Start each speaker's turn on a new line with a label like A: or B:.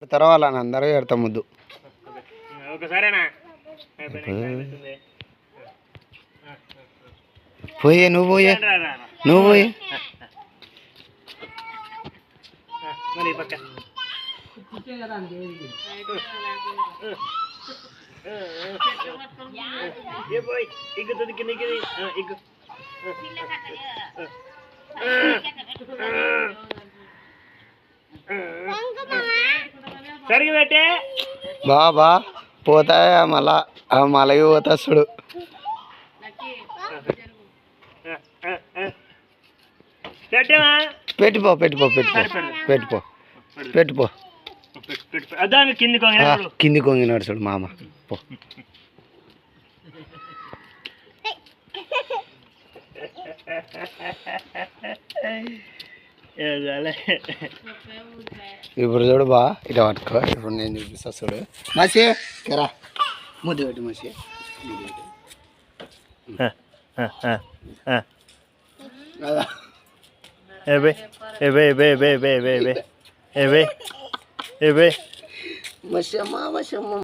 A: తర్వాత అందరూ పెడతాం ముద్దు. పోయే నువ్వు పోయే నువ్వు పోయే బాబా పోతాయా మళ్ళా మళ్ళీ పోతా చూడు. పెట్టిపో పెట్టిపో పెట్టిపో పెట్టిపో పెట్టిపో కింది కొంగినాడు చూడు మామ. పో ఇప్పుడు చూడు బా ఇట్లా పట్టుకో. ఇప్పుడు నేను చూపిస్తా చూడు. మసి రా ముద్దు పెట్టి మసి మసమ్మ మసమ్మ